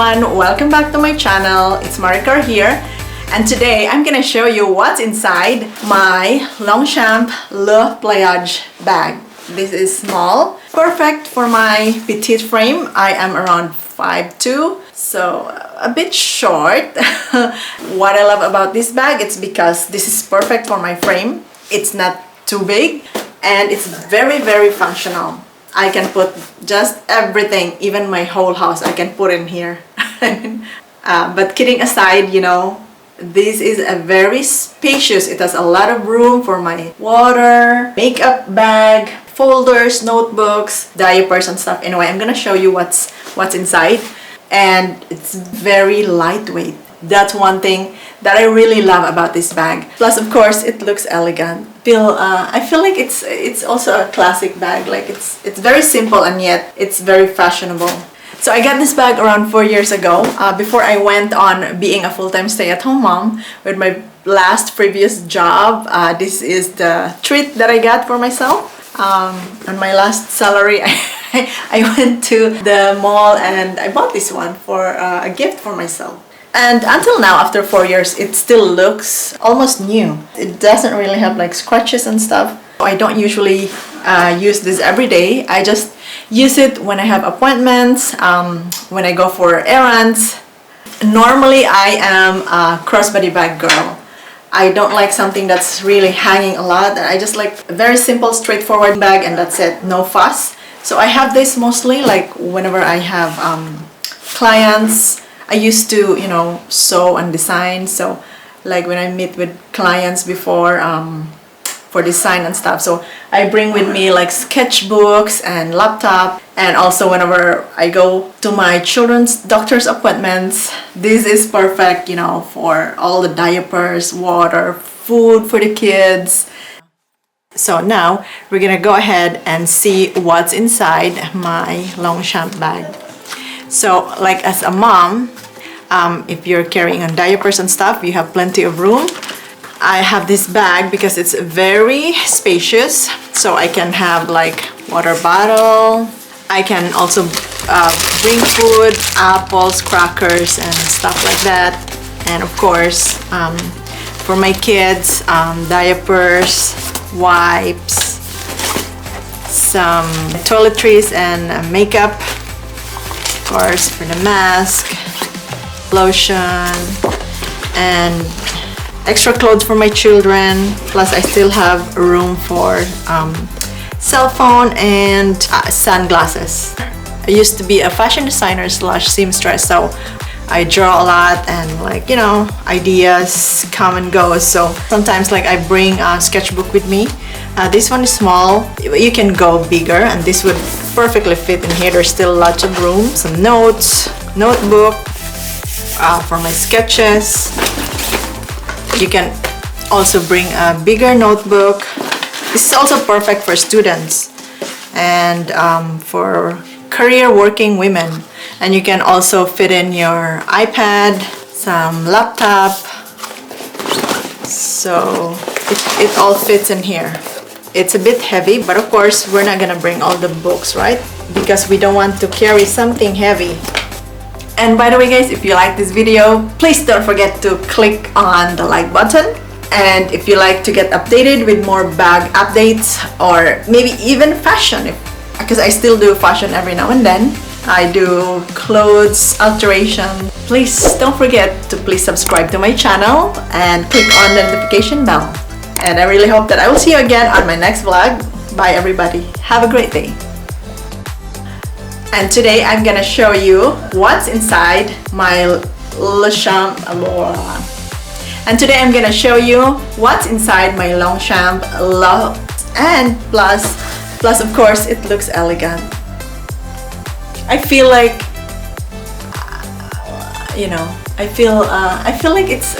everyone, welcome back to my channel. It's Maricar here, and today I'm gonna show you what's inside my Longchamp Le Pliage bag. This is small, perfect for my petite frame. I am around 5'2", so a bit short. What I love about this bag, it's because this is perfect for my frame. It's not too big and it's very functional. I can put just everything, even my whole house, I can put in here. But kidding aside, you know, this is a very spacious. It has a lot of room for my water, makeup bag, folders, notebooks, diapers and stuff. Anyway, I'm gonna show you what's inside, and it's very lightweight. That's one thing that I really love about this bag. Plus, of course, it looks elegant. I feel like it's also a classic bag. Like it's very simple and yet it's very fashionable. So I got this bag around 4 years ago, before I went on being a full-time stay-at-home mom with my last previous job. This is the treat that I got for myself. On my last salary, I went to the mall and I bought this one for a gift for myself. And until now, after 4 years, it still looks almost new. It doesn't really have like scratches and stuff. I don't usually use this every day. I just use it when I have appointments, when I go for errands. Normally, I am a crossbody bag girl. I don't like something that's really hanging a lot. I just like a very simple, straightforward bag and that's it. No fuss. So I have this mostly like whenever I have clients. I used to, you know, sew and design. So like when I meet with clients before for design and stuff. So I bring with me like sketchbooks and laptop. And also whenever I go to my children's doctor's appointments, this is perfect, you know, for all the diapers, water, food for the kids. So now we're gonna go ahead and see what's inside my Longchamp bag. So like as a mom, if you're carrying on diapers and stuff, you have plenty of room. I have this bag because it's very spacious, so I can have like water bottle. I can also bring food, apples, crackers and stuff like that. And of course, for my kids, diapers, wipes, some toiletries and makeup. Of course, for the mask, lotion, and extra clothes for my children. Plus, I still have room for cell phone and sunglasses. I used to be a fashion designer / seamstress, so I draw a lot and like, you know, ideas come and go. So sometimes like I bring a sketchbook with me. This one is small. You can go bigger and this would perfectly fit in here. There's still lots of room. Some notes, notebook for my sketches. You can also bring a bigger notebook. This is also perfect for students and for career working women. And you can also fit in your iPad, some laptop. So it all fits in here. It's a bit heavy, but of course we're not gonna bring all the books, right? Because we don't want to carry something heavy. And by the way guys, if you like this video, please don't forget to click on the like button. And if you like to get updated with more bag updates or maybe even fashion, because I still do fashion every now and then. I do clothes alteration. Please don't forget to please subscribe to my channel and click on the notification bell. And I really hope that I will see you again on my next vlog. Bye everybody. Have a great day. And today I'm gonna show you what's inside my Longchamp. And today I'm gonna show you what's inside my Longchamp and plus of course it looks elegant. I feel like, you know, I feel like it's